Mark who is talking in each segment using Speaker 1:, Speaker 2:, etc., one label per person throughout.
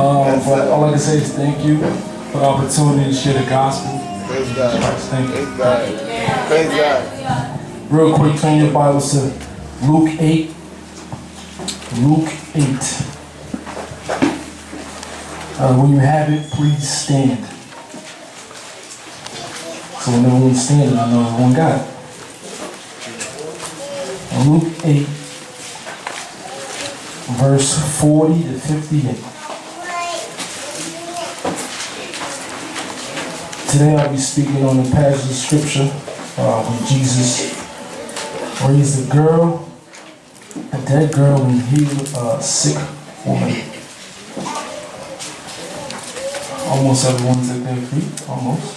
Speaker 1: But all I can say is thank you for the opportunity to share the gospel.
Speaker 2: Praise God.
Speaker 1: Christ, thank you.
Speaker 2: Praise God. Praise God.
Speaker 1: Real quick, turn your Bibles to Luke 8. Luke 8. When you have it, please stand. So when everyone's standing, I know everyone got it. Luke 8, verse 40 to 58. Today I'll be speaking on the passage of scripture when Jesus raised a dead girl, and healed a sick woman. Almost everyone's at their feet, almost.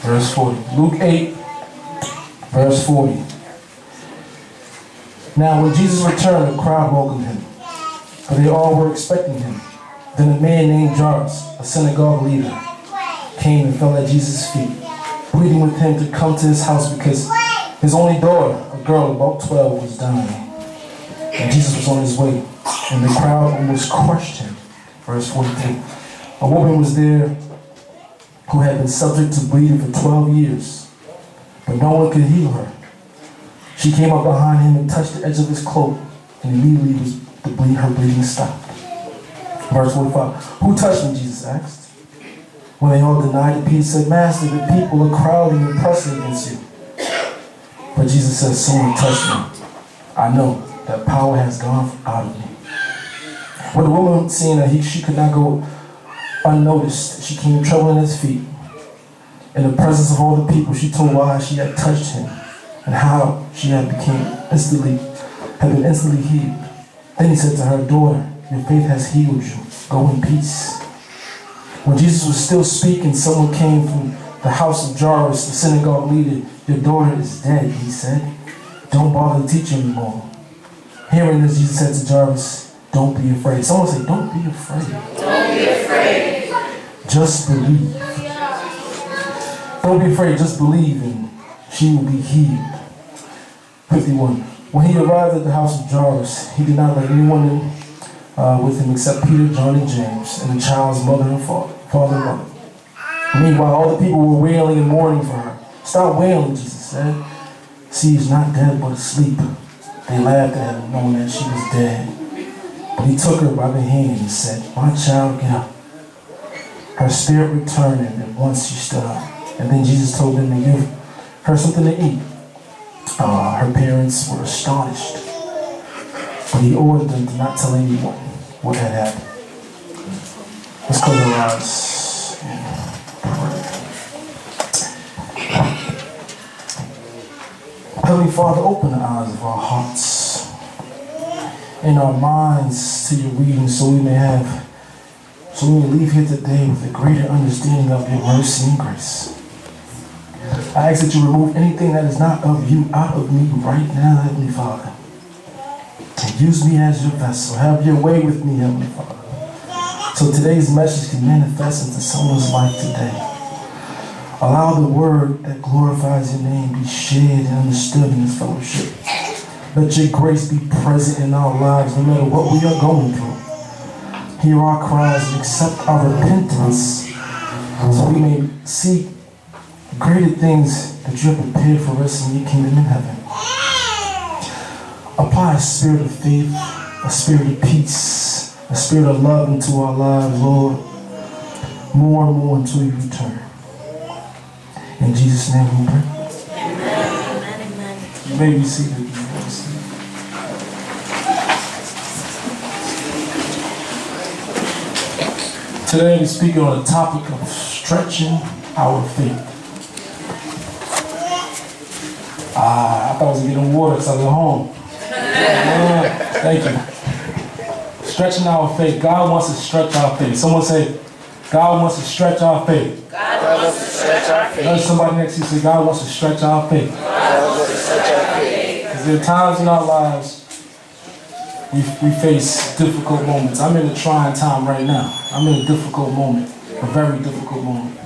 Speaker 1: Verse 40. Luke 8, verse 40. Now when Jesus returned, the crowd welcomed him, for they all were expecting him. Then a man named Jairus, a synagogue leader, came and fell at Jesus' feet, pleading with him to come to his house because his only daughter, a girl about 12, was dying. And Jesus was on his way, and the crowd almost crushed him. Verse 42. A woman was there who had been subject to bleeding for 12 years, but no one could heal her. She came up behind him and touched the edge of his cloak, and immediately her bleeding stopped. Verse 45. Who touched me? Jesus asked. When they all denied it, Peter said, Master, the people are crowding and pressing against you. But Jesus said, someone touched me. I know that power has gone out of me. When the woman, seeing that she could not go unnoticed, she came trembling at his feet. In the presence of all the people, she told why she had touched him and how she had been instantly healed. Then he said to her, daughter, your faith has healed you. Go in peace. When Jesus was still speaking, someone came from the house of Jairus, the synagogue leader. Your daughter is dead, he said. Don't bother teaching anymore. Hearing this, Jesus said to Jairus, don't be afraid. Someone say, don't be afraid.
Speaker 3: Don't be afraid.
Speaker 1: Just believe. Don't be afraid, just believe, and she will be healed. 51. When he arrived at the house of Jairus, he did not let anyone in with him except Peter, John, and James, and the child's mother and father and mother. Meanwhile, all the people were wailing and mourning for her. Stop wailing, Jesus said. She is not dead, but asleep. They laughed at him, knowing that she was dead. But he took her by the hand and said, my child, get up. Her spirit returned, and at once she stood up. And then Jesus told them to give her something to eat. Her parents were astonished, but he ordered them to not tell anyone what had happened. Let's close our eyes and pray. Heavenly Father, open the eyes of our hearts and our minds to your reading so we may leave here today with a greater understanding of your mercy and grace. I ask that you remove anything that is not of you out of me right now, Heavenly Father. And use me as your vessel. Have your way with me, Heavenly Father. So today's message can manifest into someone's life today. Allow the word that glorifies your name be shared and understood in this fellowship. Let your grace be present in our lives no matter what we are going through. Hear our cries and accept our repentance so we may seek greater things that you have prepared for us in your kingdom in heaven. Apply a spirit of faith, a spirit of peace, a spirit of love into our lives, Lord, more and more until you return. In Jesus' name we pray.
Speaker 3: Amen. Amen.
Speaker 1: You may be seated. You may be seated. Today we're speaking on the topic of stretching our faith. I thought I was getting water because I was at home. Thank you. Stretching our faith. God wants to stretch our faith. Someone say, God wants to stretch our faith.
Speaker 3: God wants to stretch our faith.
Speaker 1: Let somebody next to you say, God wants to stretch our faith.
Speaker 3: God wants to stretch our faith.
Speaker 1: Because there are times in our lives we face difficult moments. I'm in a trying time right now. I'm in a difficult moment, a very difficult moment.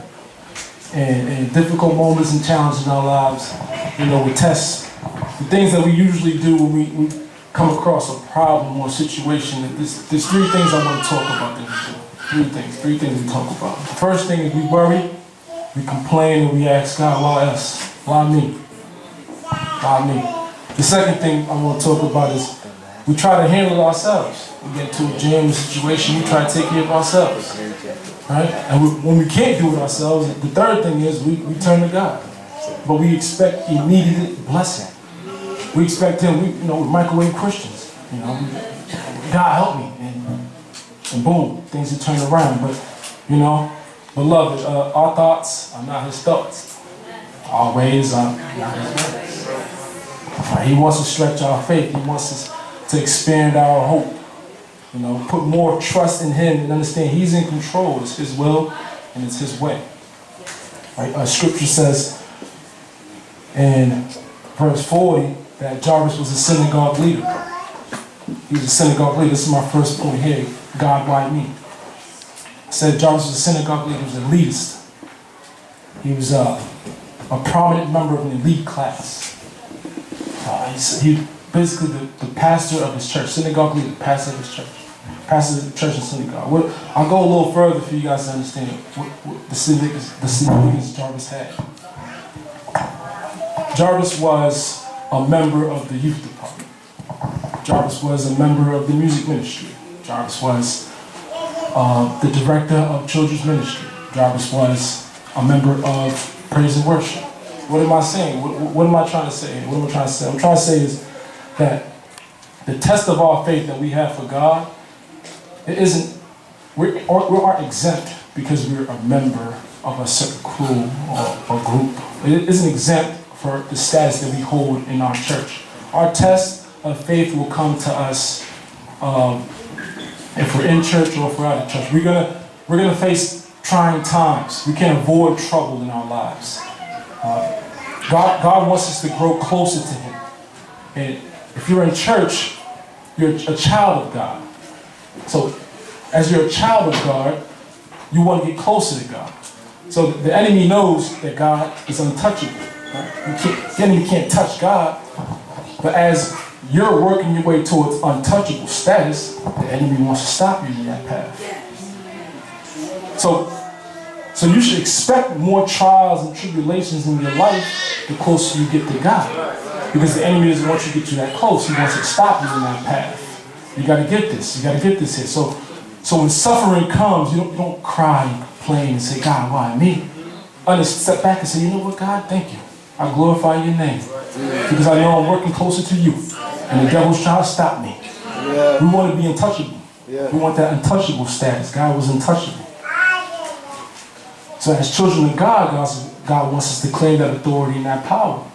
Speaker 1: And difficult moments and challenges in our lives, we test the things that we usually do when come across a problem or a situation, there's three things I want to talk about that we do. Three things we talk about. The first thing is we worry, we complain, and we ask God, why us? Why me? Why me? The second thing I want to talk about is we try to handle it ourselves. We get into a jam situation, we try to take care of ourselves. Right? And when we can't do it ourselves, the third thing is we turn to God. But we expect immediate blessing. We expect Him, we're microwave Christians. God help me. And boom, things will turn around. But, beloved, our thoughts are not His thoughts. Our ways are not His ways. Right? He wants to stretch our faith. He wants us to expand our hope. Put more trust in Him and understand He's in control. It's His will and it's His way. Right? Scripture says in verse 40 that Jarvis was a synagogue leader. He was a synagogue leader. This is my first point here. God, why me? I said Jarvis was a synagogue leader. He was an elitist. He was a prominent member of an elite class. He basically the pastor of his church, synagogue leader, pastor of his church. Pastor of the church and synagogue. I'll go a little further for you guys to understand what the significance Jarvis had. Jarvis was a member of the youth department. Jarvis was a member of the music ministry. Jarvis was the director of children's ministry. Jarvis was a member of praise and worship. What am I saying? What am I trying to say? What am I trying to say? What I'm trying to say is that the test of our faith that we have for God, we aren't exempt because we're a member of a certain crew or group. It isn't exempt for the status that we hold in our church. Our test of faith will come to us if we're in church or if we're out of church. We're gonna face trying times. We can't avoid trouble in our lives. God wants us to grow closer to Him. And if you're in church, you're a child of God. So as you're a child of God, you want to get closer to God. So the enemy knows that God is untouchable. Right? The enemy can't touch God. But as you're working your way towards untouchable status, the enemy wants to stop you in that path. So you should expect more trials and tribulations in your life the closer you get to God. Because the enemy doesn't want you to get you that close. He wants to stop you in that path. You got to get this. You got to get this here. So when suffering comes, you don't cry and complain and say, God, why me? Step back and say, you know what, God, thank you. I glorify your name. Because I know I'm working closer to you. And the devil's trying to stop me. We want to be untouchable. We want that untouchable status. God was untouchable. So as children of God, God wants us to claim that authority and that power.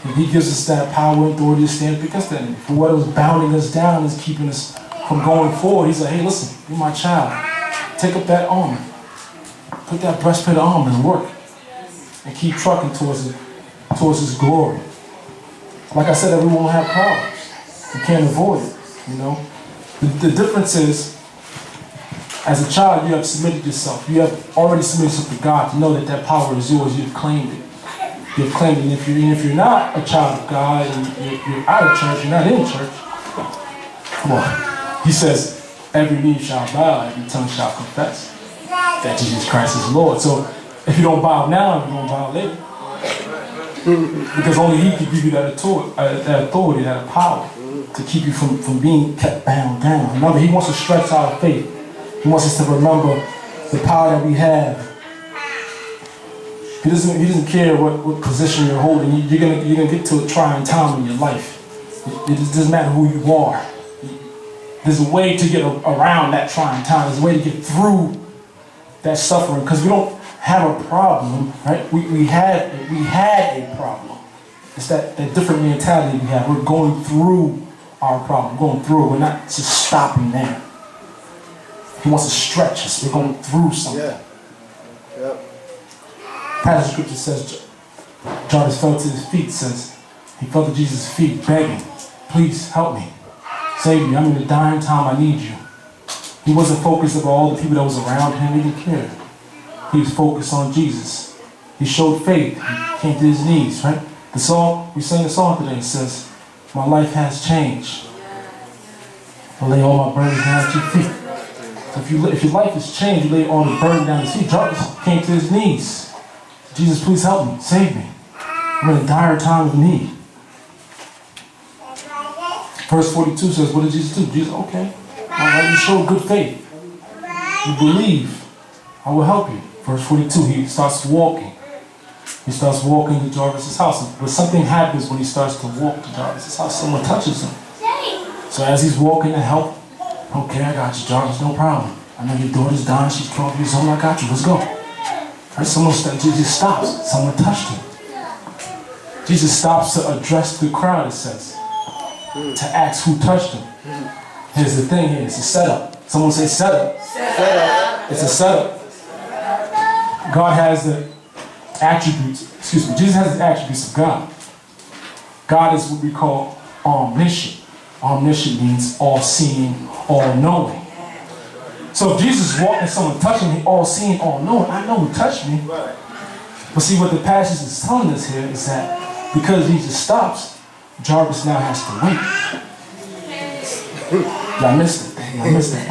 Speaker 1: And He gives us that power and authority to stand against that enemy. For what was bounding us down is keeping us from going forward. He's like, hey, listen, you're my child. Take up that armor. Put that breastplate of armor and work. And keep trucking towards His glory. Like I said, everyone will have problems. You can't avoid it, The difference is, as a child, you have submitted yourself. You have already submitted yourself to God to know that power is yours. You've claimed it. You've claimed it. And if you're not a child of God and you're out of church, you're not in church, come on. He says, every knee shall bow, every tongue shall confess that Jesus Christ is Lord. So if you don't bow now, you're going to bow later. Because only He can give you that authority, that power to keep you from being kept bound down. Remember, He wants to stretch our faith. He wants us to remember the power that we have. He doesn't care what position you're holding. You're gonna get to a trying time in your life. It doesn't matter who you are. There's a way to get around that trying time. There's a way to get through that suffering, because we don't have a problem, right? We had a problem. It's that different mentality we have. We're going through our problem. We're going through it. We're not just stopping there. He wants to stretch us. We're going through something. Passage of scripture says, Jarvis fell to his feet, says, he fell to Jesus' feet, begging, please help me. Save me. I'm in the dying time. I need you. He wasn't focused on all the people that was around him. He didn't care. He was focused on Jesus. He showed faith. He came to his knees, right? The song, we sang the song today, it says, My life has changed. I lay all my burdens down at your feet. So if your life has changed, you lay all the burden down at his feet. Jarvis came to his knees. Jesus, please help me. Save me. I'm in a dire time of need. Verse 42 says, what did Jesus do? Jesus, okay. All right, you show good faith. You believe. I will help you. Verse 42, he starts walking. He starts walking to Jarvis' house. But something happens when he starts to walk to Jarvis' house. Someone touches him. So as he's walking to help, okay, I got you, Jarvis, no problem. I know your daughter's dying. She's 12 years old. I got you. Let's go. Right, Jesus stops. Someone touched him. Jesus stops to address the crowd, it says. To ask who touched him. Here's the thing here. It's a setup. Someone say setup. It's a setup. God has the attributes, Jesus has the attributes of God. God is what we call omniscient. Omniscient means all-seeing, all-knowing. So if Jesus walked and someone touched him, he all-seeing, all-knowing. I know who touched me. But see, what the passage is telling us here is that because Jesus stops, Jarvis now has to wait. I missed it. I missed it.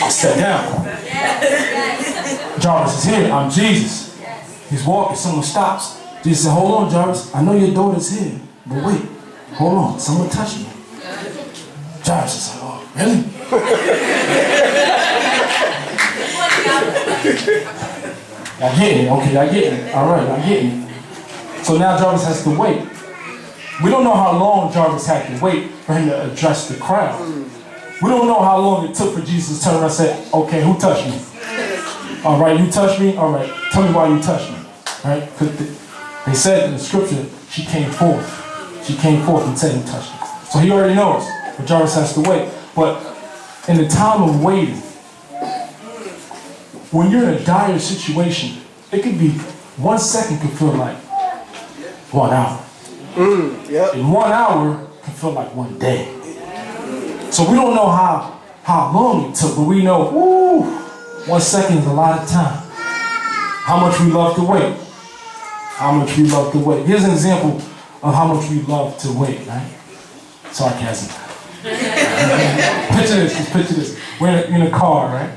Speaker 1: I sat down. Jarvis is here. I'm Jesus. He's walking. Someone stops. Jesus said, hold on, Jarvis. I know your daughter's here. But wait. Hold on. Someone touched me. Jarvis is like, oh, really? I get it. Okay, I get it. All right, I get it. So now Jarvis has to wait. We don't know how long Jarvis had to wait for him to address the crowd. We don't know how long it took for Jesus to turn around and say, okay, who touched me? All right, you touched me? All right, tell me why you touched me. Right? Because they said in the scripture, she came forth. She came forth and said who touched me. So he already knows, but Jarvis has to wait. But in the time of waiting, when you're in a dire situation, it could be 1 second could feel like 1 hour. And 1 hour can feel like 1 day. So we don't know how long it took, but we know, 1 second is a lot of time. How much we love to wait. How much we love to wait. Here's an example of how much we love to wait, right? Sarcasm. Picture this. We're in a car, right?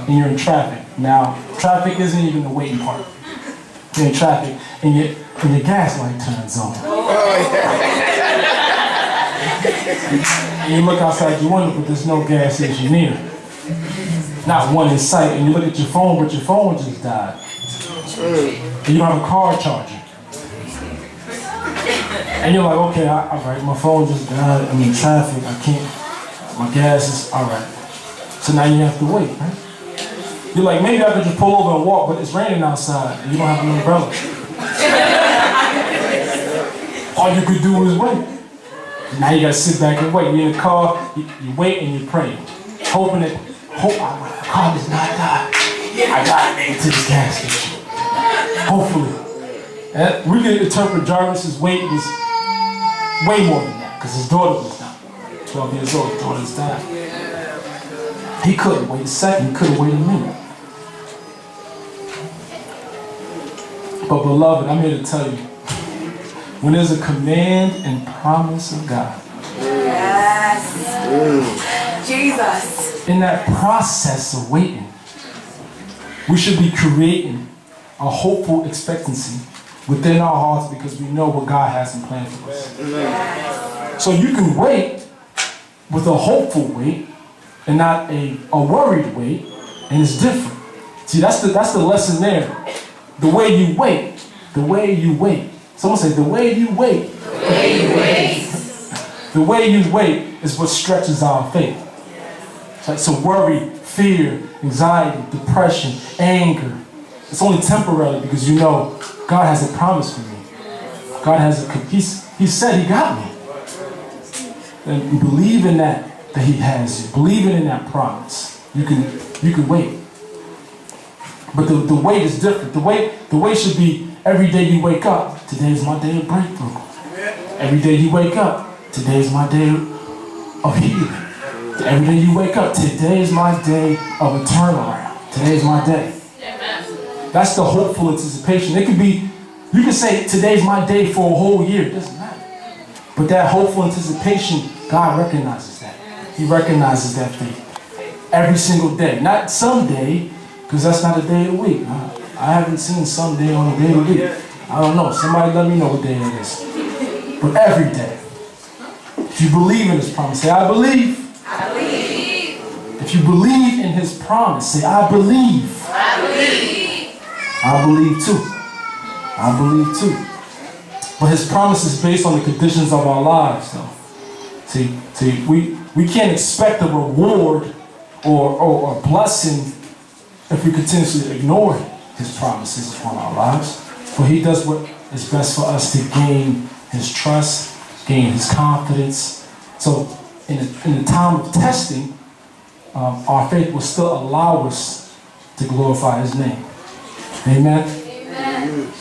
Speaker 1: And you're in traffic. Now, traffic isn't even the waiting part. You're in traffic, and your gas light turns on. And you look outside your window, but there's no gas station near. Not one in sight. And you look at your phone, but your phone just died. And you don't have a car charger. And you're like, okay, all right, my phone just died. I'm in traffic. I can't. My gas is all right. So now you have to wait, right? You're like, maybe I could just pull over and walk, but it's raining outside, and you don't have an umbrella. All you could do is wait. Now you gotta sit back and wait. You're in the car, you wait and you pray, hoping that, my car does not die. I gotta make it to the gas station. Hopefully. And we can interpret Jarvis's wait was way more than that, because his daughter was dying. 12 years old, his daughter's dying. He couldn't wait a second, he couldn't wait a minute. But beloved, I'm here to tell you, when there's a command and promise of God,
Speaker 4: Jesus,
Speaker 1: in that process of waiting, we should be creating a hopeful expectancy within our hearts because we know what God has in plan for us. So you can wait with a hopeful wait and not a worried wait, and it's different. See, that's the lesson there. The way you wait, the way you wait. Someone say, the way you wait.
Speaker 3: The way you wait.
Speaker 1: The way you wait is what stretches our faith. So worry, fear, anxiety, depression, anger, it's only temporary because you know God has a promise for me. God has He said He got me. And you believe in that He has you. Believing in that promise. You can wait. But the wait is different. The wait should be every day you wake up. Today is my day of breakthrough. Every day you wake up. Today is my day of healing. Every day you wake up. Today is my day of a turnaround. Today is my day. That's the hopeful anticipation. It could be You can say, today's my day for a whole year. It doesn't matter. But that hopeful anticipation, God recognizes that. He recognizes that faith. Every single day. Not some day, because that's not a day of the week. I haven't seen some day on a day of the week. I don't know. Somebody let me know what day it is. But every day. If you believe in his promise, say, I believe.
Speaker 4: I believe.
Speaker 1: If you believe in his promise, say, I believe.
Speaker 4: I believe.
Speaker 1: I believe too. I believe too. But his promise is based on the conditions of our lives, though. See, we can't expect a reward or a blessing if we continuously ignore his promises upon our lives. For he does what is best for us to gain his trust, gain his confidence. So in the time of testing, our faith will still allow us to glorify his name. Amen?
Speaker 4: Amen.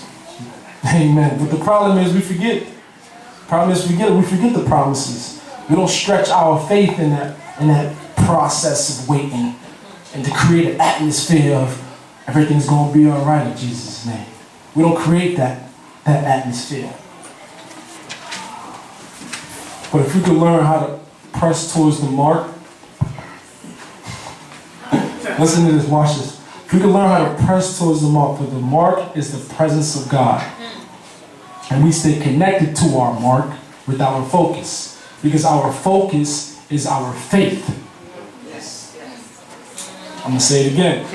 Speaker 1: Amen. But the problem is we forget. We forget the promises. We don't stretch our faith in that process of waiting and to create an atmosphere of everything's going to be all right in Jesus' name. We don't create that atmosphere. But if we could learn how to press towards the mark, listen to this, watch this. If we could learn how to press towards the mark, for the mark is the presence of God. And we stay connected to our mark with our focus. Because our focus is our faith. I'm going to say it again.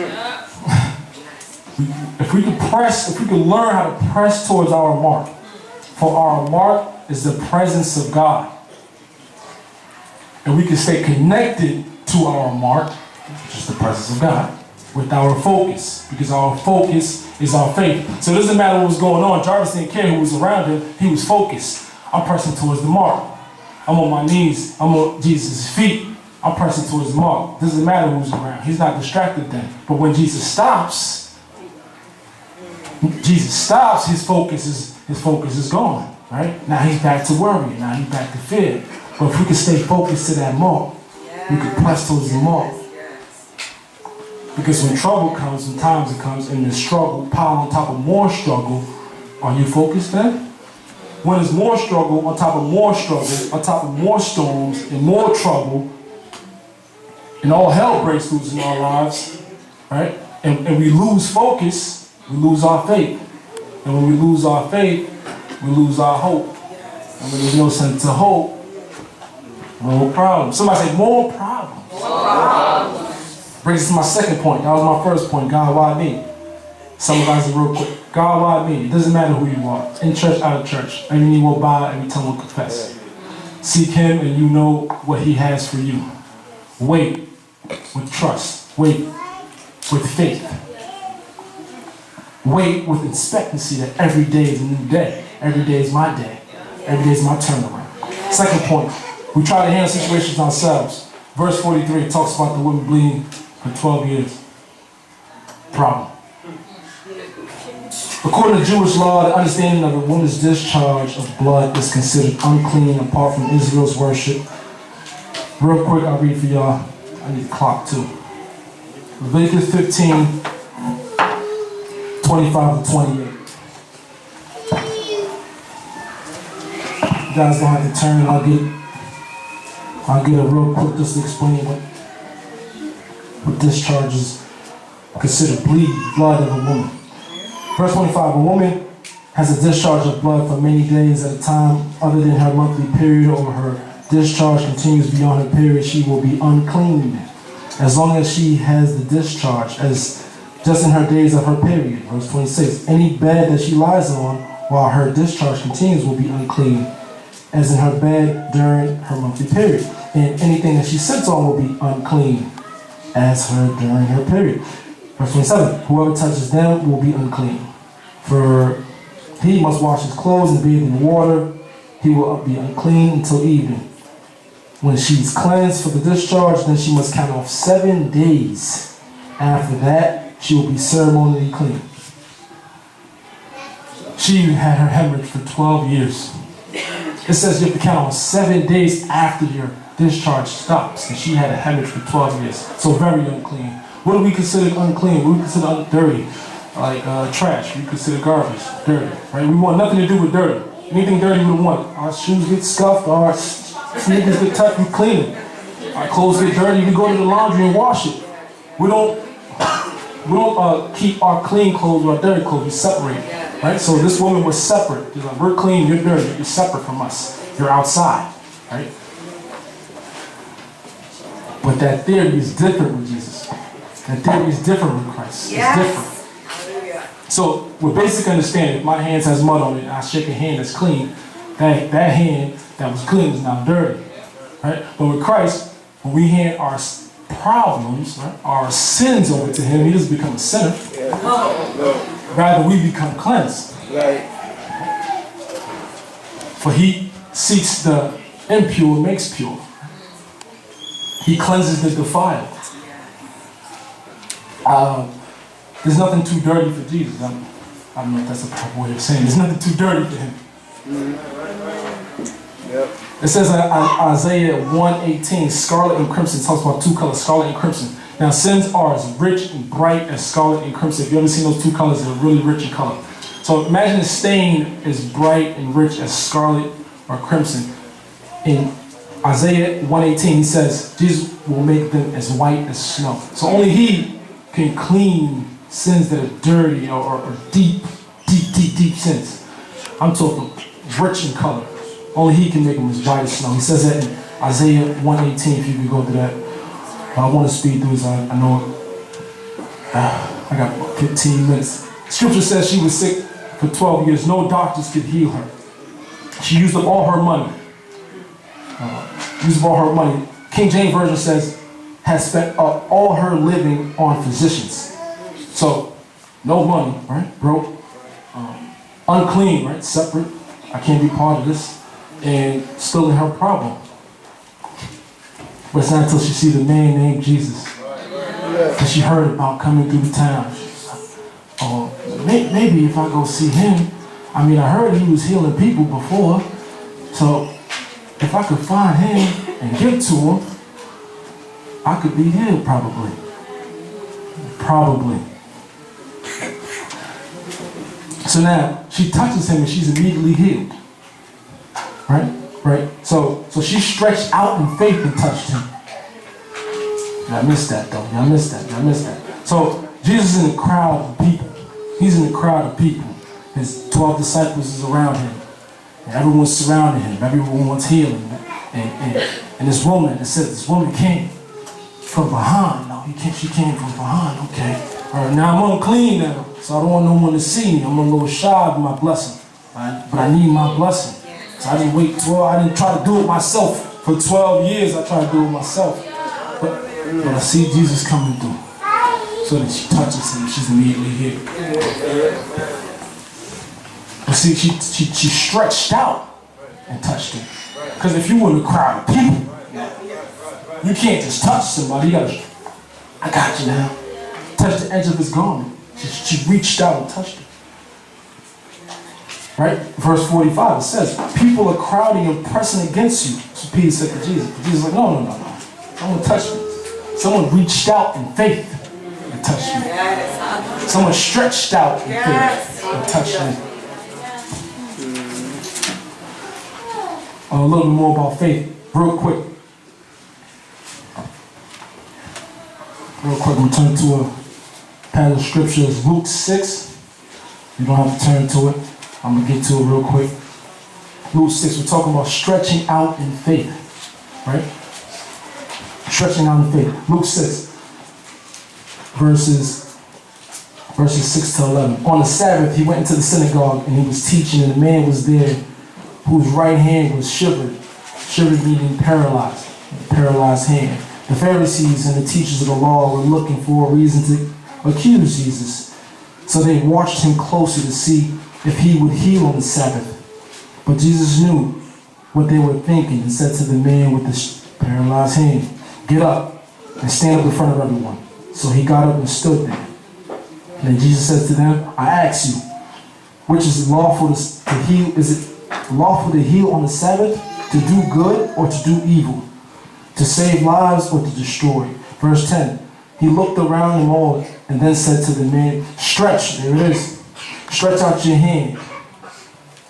Speaker 1: If we could learn how to press towards our mark, for our mark is the presence of God. And we can stay connected to our mark, which is the presence of God, with our focus, because our focus is our faith. So it doesn't matter what was going on. Jarvis didn't care who was around him. He was focused. I'm pressing towards the mark. I'm on my knees. I'm on Jesus' feet. I'm pressing towards the mark. Doesn't matter who's around. He's not distracted then. But when Jesus stops, his focus is gone. Right? Now he's back to worry. Now he's back to fear. But if we can stay focused to that mark, we can press towards the mark. Because when trouble comes, when times it comes, and the struggle pile on top of more struggle, are you focused then? When there's more struggle on top of more struggle, on top of more storms and more trouble, and all hell breaks loose in our lives, right? And we lose focus, we lose our faith. And when we lose our faith, we lose our hope. And when there's no sense of hope, more problems. Somebody say, more problems.
Speaker 4: More problems.
Speaker 1: Brings us to my second point. That was my first point. God, why me? Summarize it real quick. God, why me? It doesn't matter who you are. In church, out of church. Every knee will bow, every tongue will confess. Seek him and you know what he has for you. Wait with trust. Wait with faith. Wait with expectancy that every day is a new day. Every day is my day. Every day is my turnaround. Second point. We try to handle situations ourselves. Verse 43 talks about the woman bleeding for 12 years. Problem. According to Jewish law, the understanding of a woman's discharge of blood is considered unclean apart from Israel's worship. Real quick, I'll read for y'all. I need a clock too. Leviticus 15, 25 to 28. You guys don't have to turn. I'll get a real quick just to explain what discharge is considered blood of a woman. Verse 25, a woman has a discharge of blood for many days at a time other than her monthly period, or her discharge continues beyond her period, she will be unclean as long as she has the discharge, as just in her days of her period. Verse 26, any bed that she lies on while her discharge continues will be unclean as in her bed during her monthly period. And anything that she sits on will be unclean as her during her period. Verse 27, whoever touches them will be unclean. For he must wash his clothes and bathe in water. He will be unclean until evening. When she's cleansed for the discharge, then she must count off 7 days. After that, she will be ceremonially clean. She had her hemorrhage for 12 years. It says you have to count on 7 days after your discharge stops. And she had a hemorrhage for 12 years. So very unclean. What do we consider unclean? What do we consider dirty? like trash. We consider garbage dirty, right? We want nothing to do with dirty. Anything dirty we don't want. Our shoes get scuffed, our sneakers get tucked, we clean it. Our clothes get dirty, we go to the laundry and wash it. We don't keep our clean clothes or our dirty clothes. We separate, right? So this woman was separate. She's like, we're clean, you're dirty. You're separate from us. You're outside, right? But that theory is different with Jesus. That theory is different with Christ. It's different. So with basic understanding, if my hands has mud on it and I shake a hand that's clean, that hand that was clean is now dirty, right? But with Christ, when we hand our problems, right, our sins over to Him, He doesn't become a sinner. Rather, we become cleansed. For He seeks the impure and makes pure. He cleanses the defiled. There's nothing too dirty for Jesus. I don't know if that's a proper way of saying it. There's nothing too dirty for Him. It says in Isaiah 1:18, scarlet and crimson. It talks about two colors, scarlet and crimson. Now, sins are as rich and bright as scarlet and crimson. If you ever seen those two colors, they're really rich in color. So imagine a stain as bright and rich as scarlet or crimson. In Isaiah 1:18, he says, Jesus will make them as white as snow. So only He can clean sins that are dirty or deep sins. I'm talking rich in color. Only He can make them as white as snow. He says that in Isaiah 1:18, if you could go to that. I want to speed through this. I know I got 15 minutes. Scripture says she was sick for 12 years. No doctors could heal her. She used up all her money. King James Version says, has spent all her living on physicians. So, no money, right? Broke. Unclean, right? Separate. I can't be part of this. And still in her problem. But it's not until she sees a man named Jesus that she heard about coming through the town. She's like, oh, maybe if I go see him, I mean, I heard he was healing people before. So, if I could find him and get to him, I could be healed probably. So now, she touches him and she's immediately healed. Right? So she stretched out in faith and touched him. Y'all missed that though. Y'all missed that. So Jesus is in a crowd of people. He's in a crowd of people. His 12 disciples is around him. And everyone's surrounding him. Everyone wants healing. And this woman, it says this woman came from behind. No, she came from behind. Okay. All right, now I'm unclean now. So I don't want no one to see me. I'm a little shy of my blessing. Right? But I need my blessing. So I didn't wait 12. I didn't try to do it myself. For 12 years, I tried to do it myself. But I see Jesus coming through. So that she touches him. She's immediately healed. But see, she stretched out and touched him. Because if you were in a crowd of people, you can't just touch somebody. You gotta, I got you now. Touch the edge of his garment. She reached out and touched him. Right? Verse 45, it says, people are crowding and pressing against you. So Peter said to Jesus. Jesus was like, no. Someone touched me. Someone reached out in faith and touched me. Someone stretched out in faith and touched me. A little bit more about faith, real quick. We'll turn to a passage of scripture. It's Luke 6. You don't have to turn to it. I'm going to get to it real quick. Luke 6, we're talking about stretching out in faith. Right? Stretching out in faith. Luke 6, verses 6 to 11. On the Sabbath, he went into the synagogue and he was teaching, and a man was there whose right hand was shivered. Shivered meaning paralyzed. Paralyzed hand. The Pharisees and the teachers of the law were looking for a reason to accuse Jesus. So they watched him closely to see if he would heal on the Sabbath. But Jesus knew what they were thinking and said to the man with the paralyzed hand, get up and stand up in front of everyone. So he got up and stood there. And Jesus says to them, I ask you, which is lawful to heal? Is it lawful to heal on the Sabbath, to do good or to do evil, to save lives or to destroy? Verse 10, He looked around them all and then said to the man, stretch, there it is, stretch out your hand.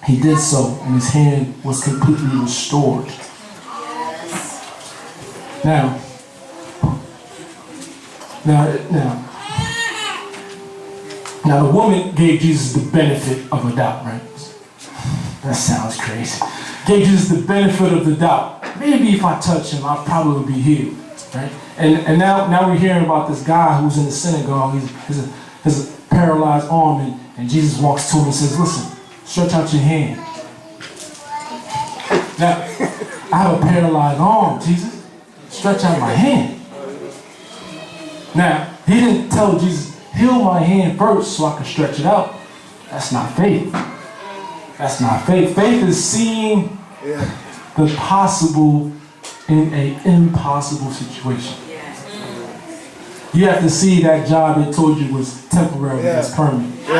Speaker 1: He did so, and his hand was completely restored. Now, the woman gave Jesus the benefit of a doubt, right? That sounds crazy. Gave Jesus the benefit of the doubt. Maybe if I touch him, I'll probably be healed, right? And now we're hearing about this guy who's in the synagogue. He's a paralyzed arm, and Jesus walks to him and says, listen, stretch out your hand. Now, I have a paralyzed arm, Jesus. Stretch out my hand. Now, he didn't tell Jesus, heal my hand first so I can stretch it out. That's not faith. That's not faith. Faith is seeing the possible in an impossible situation. You have to see that job they told you was temporary, it's permanent. You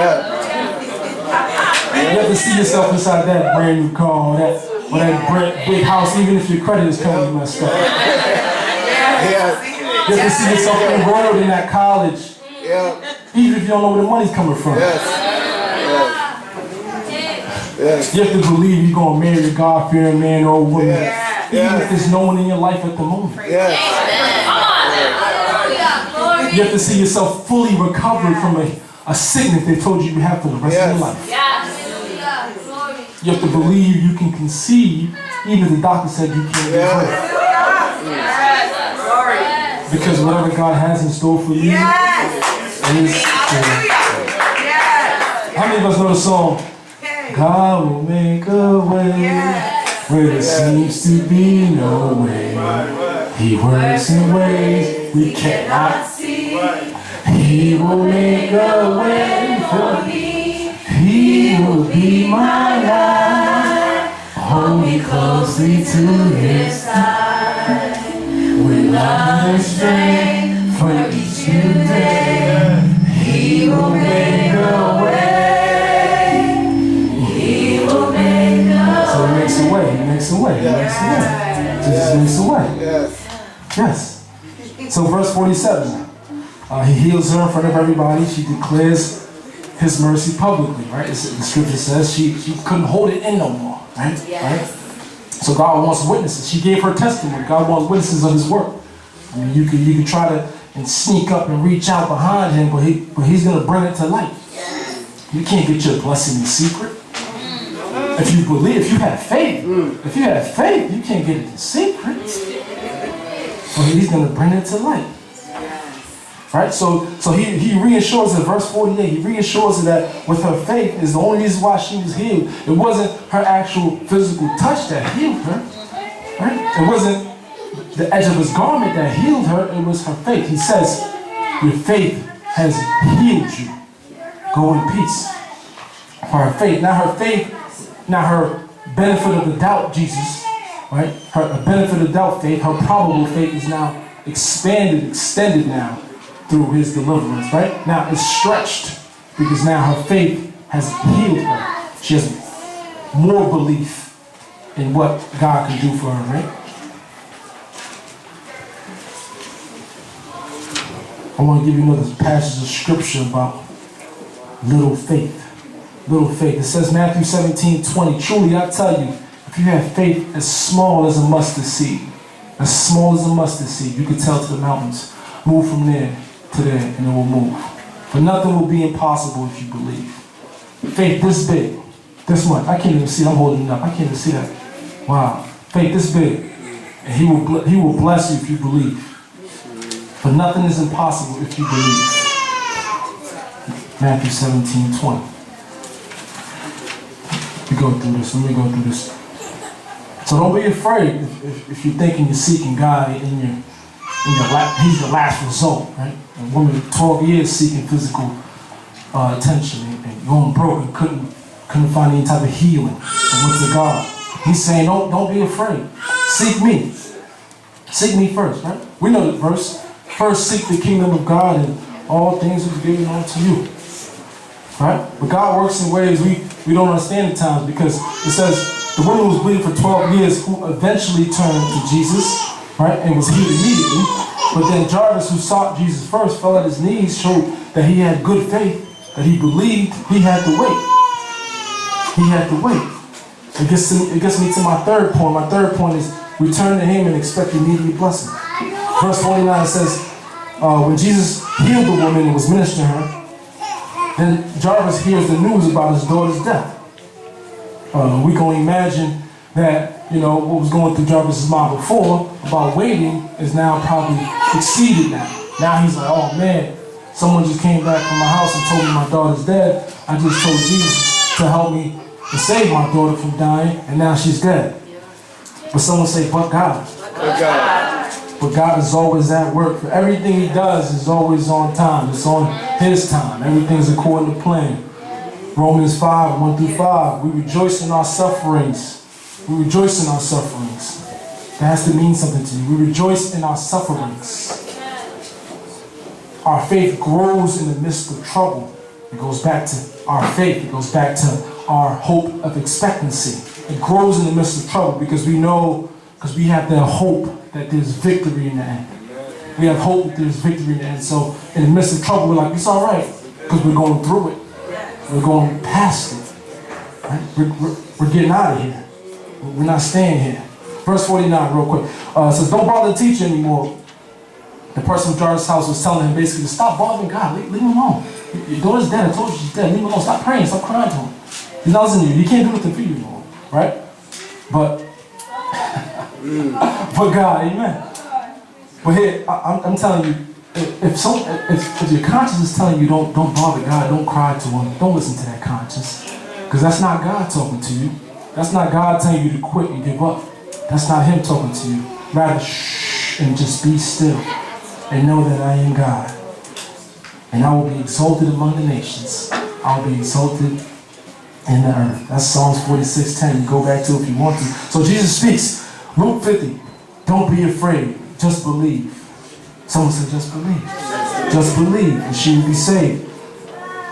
Speaker 1: have to see yourself inside that brand new car or that big house, even if your credit is currently messed up. You have to see yourself enrolled in that college, even if you don't know where the money's coming from. You have to believe you're going to marry a God-fearing man or woman, even if there's no one in your life at the moment. You have to see yourself fully recovered from a sickness they told you have for the rest of your life. You have to believe you can conceive, even if the doctor said you can't give birth. Because whatever God has in store for you is How many of us know the song? God will make a way where there seems to be no way. He works in ways we cannot see. He will make a way for me. He will be my life. Hold me closely to his side. With love and strength for each new day. He will make a way. He will make a way. So he makes a way. He makes a way. He makes a way. Jesus makes a way. Yes. So verse 47. He heals her in front of everybody. She declares his mercy publicly, right? The scripture says she couldn't hold it in no more, right? Right? So God wants witnesses. She gave her testimony. God wants witnesses of his work. I mean, you can try to sneak up and reach out behind him, but he's going to bring it to light. You can't get your blessing in secret. If you believe, if you have faith, you can't get it in secret. But he's going to bring it to light. Right? So he reassures her, verse 48, he reassures her that with her faith is the only reason why she was healed. It wasn't her actual physical touch that healed her. Right? It wasn't the edge of his garment that healed her, it was her faith. He says, your faith has healed you. Go in peace. For her faith. Now her benefit of the doubt, Jesus, right? Her benefit of the doubt faith, her probable faith is now extended now through his deliverance, right? Now it's stretched because now her faith has healed her. She has more belief in what God can do for her, right? I want to give you another passage of scripture about little faith. Little faith. It says Matthew 17:20. Truly I tell you, if you have faith as small as a mustard seed, you can tell to the mountains, move from there to there, and it will move. For nothing will be impossible if you believe. Faith this big, this much. I can't even see. I'm holding it up. I can't even see that. Wow. Faith this big, and he will bless you if you believe. For nothing is impossible if you believe. Matthew 17:20. Let me go through this. So don't be afraid if you're thinking you're seeking God and he's the last result, right? A woman 12 years seeking physical attention and going broke and couldn't find any type of healing and went to God. He's saying, don't be afraid. Seek me. Seek me first, right? We know the verse. First seek the kingdom of God and all things will be given unto you. Right? But God works in ways we don't understand at times, because it says the woman who was bleeding for 12 years who eventually turned to Jesus, right, and was healed immediately. But then Jarvis, who sought Jesus first, fell at his knees, showed that he had good faith, that he believed. He had to wait. He had to wait. It gets me to my third point. My third point is return to him and expect immediate blessing. Verse 49 says, when Jesus healed the woman and was ministering to her, then Jarvis hears the news about his daughter's death. We can imagine that, what was going through Jarvis' mind before about waiting is now probably exceeded now. Now he's like, oh man, someone just came back from my house and told me my daughter's dead. I just told Jesus to help me to save my daughter from dying, and now she's dead. But someone say, but God.
Speaker 2: But God.
Speaker 1: But God is always at work. For everything he does is always on time. It's on his time. Everything's according to plan. Romans 5, 1 through 5. We rejoice in our sufferings. We rejoice in our sufferings. That has to mean something to you. We rejoice in our sufferings. Our faith grows in the midst of trouble. It goes back to our faith. It goes back to our hope of expectancy. It grows in the midst of trouble because we know, because we have that hope that there's victory in the end. We have hope that there's victory in the end. So in the midst of trouble, we're like, it's all right, because we're going through it. We're going past it. Right? We're getting out of here. We're not staying here. Verse 49, real quick. Says, don't bother the teacher anymore. The person from Jarvis' house was telling him basically to stop bothering God. Leave him alone. Your daughter's dead. I told you she's dead. Leave him alone. Stop praying. Stop crying to him. He's not listening to you. He can't do nothing for you anymore. Right? But God, amen. But here, I'm telling you, if your conscience is telling you don't bother God, don't cry to him, don't listen to that conscience. Because that's not God talking to you. That's not God telling you to quit and give up. That's not him talking to you. Rather, shh, and just be still. And know that I am God. And I will be exalted among the nations. I'll be exalted in the earth. That's Psalms 46:10. You go back to it if you want to. So Jesus speaks. Luke 50. Don't be afraid. Just believe. Someone said, just believe. Just believe, and she will be saved.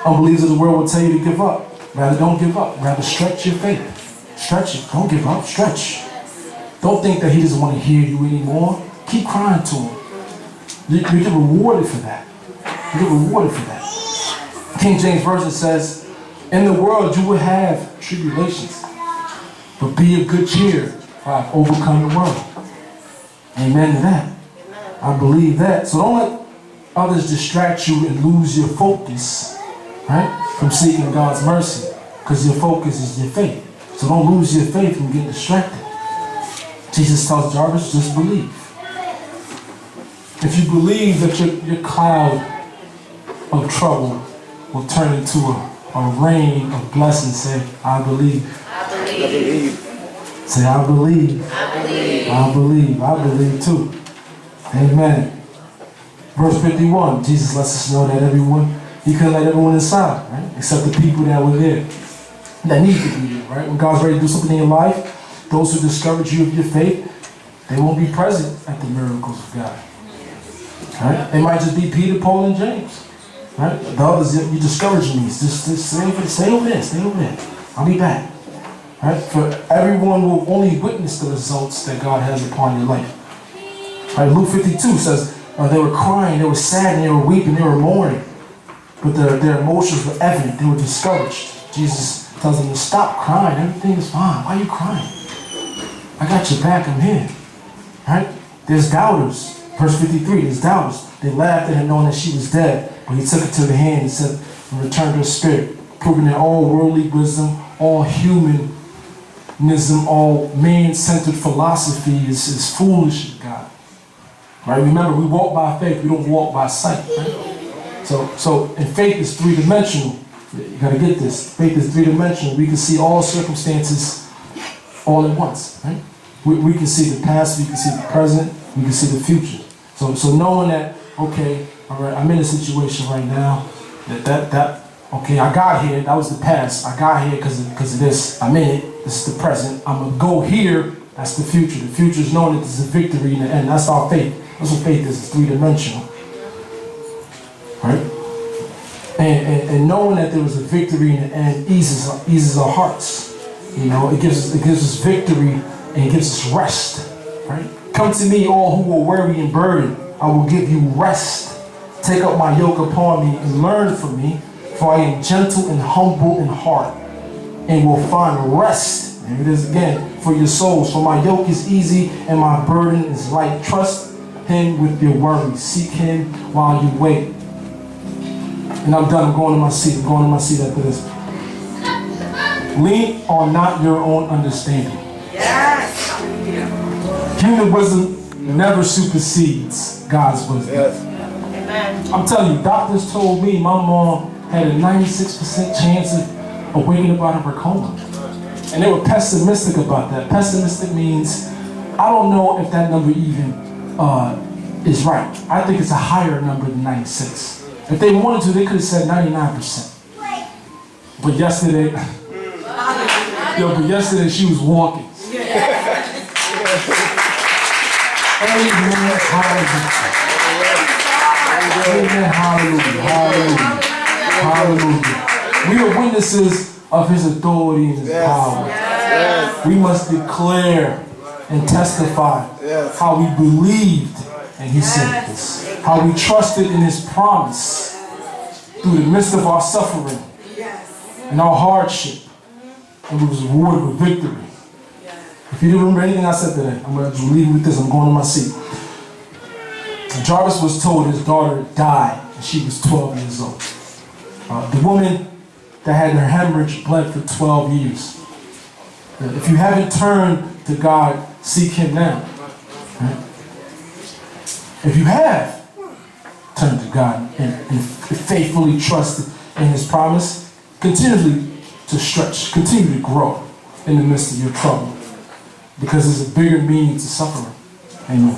Speaker 1: Unbelievers of the world will tell you to give up. Rather, don't give up. Rather, stretch your faith. Stretch it. Don't give up. Stretch. Don't think that he doesn't want to hear you anymore. Keep crying to him. You get rewarded for that. You get rewarded for that. King James Version says, in the world you will have tribulations, but be of good cheer, for I have overcome the world. Amen to that. I believe that. So don't let others distract you and lose your focus, right, from seeking God's mercy, because your focus is your faith. So don't lose your faith and get distracted. Jesus tells Jarvis, just believe. If you believe that your cloud of trouble will turn into a rain of blessings, say, I believe.
Speaker 3: I believe.
Speaker 1: Say, I believe.
Speaker 3: I believe.
Speaker 1: I believe. I believe too. Amen. Verse 51, Jesus lets us know that he couldn't let everyone inside, right? Except the people that were there, that need to be there, right? When God's ready to do something in your life, those who discourage you of your faith, they won't be present at the miracles of God. Right? It might just be Peter, Paul, and James. Right? The others, you discouraging me. Just stay over there. I'll be back. Right? For everyone will only witness the results that God has upon your life. Right? Luke 52 says they were crying, they were sad, and they were weeping, they were mourning. But their emotions were evident. They were discouraged. Jesus tells them to stop crying. Everything is fine. Why are you crying? I got your back. I'm here. Right? There's doubters. Verse 53, there's doubters. They laughed at him knowing that she was dead, but he took it to the hand and said, and returned her spirit, proving that all worldly wisdom, all humanism, all man-centered philosophy is foolish to God. Right? Remember, we walk by faith, we don't walk by sight. Right? So, and faith is three-dimensional. You gotta get this. Faith is three-dimensional. We can see all circumstances all at once. Right? We can see the past, we can see the present, we can see the future. So knowing that, okay, all right, I'm in a situation right now okay, I got here, that was the past. I got here because of this. I'm in it. This is the present. I'm going to go here. That's the future. The future is knowing that there's a victory in the end. That's our faith. That's what faith is. It's three-dimensional. Right? And knowing that there was a victory in the end eases our hearts. You know, it gives us victory and it gives us rest. Right? Come to me, all who are weary and burdened, I will give you rest. Take up my yoke upon me and learn from me, for I am gentle and humble in heart, and will find rest. Here it is again, for your souls. For my yoke is easy and my burden is light. Trust him with your worries. Seek him while you wait. And I'm done. I'm going to my seat. I'm going to my seat after this. Lean on not your own understanding.
Speaker 4: Yes.
Speaker 1: Human wisdom never supersedes God's wisdom.
Speaker 2: Yes.
Speaker 4: Amen.
Speaker 1: I'm telling you, doctors told me my mom had a 96% chance of waking up out of her coma. And they were pessimistic about that. Pessimistic means, I don't know if that number even is right. I think it's a higher number than 96. If they wanted to, they could have said 99%. But yesterday, yesterday she was walking. Amen, hallelujah, hallelujah, hallelujah. We are witnesses of his authority and his power.
Speaker 2: Yes.
Speaker 1: We must declare and testify how we believed and he sent us. How we trusted in his promise through the midst of our suffering and our hardship. And we was rewarded with victory. If you didn't remember anything I said today, I'm going to leave you with this. I'm going to my seat. Jarvis was told his daughter died and she was 12 years old. The woman that had her hemorrhage bled for 12 years. If you haven't turned to God, seek him now. Right? If you have turned to God and faithfully trusted in his promise, continually to stretch, continue to grow in the midst of your trouble. Because there's a bigger meaning to suffering. Amen.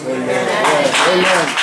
Speaker 2: Amen. Amen.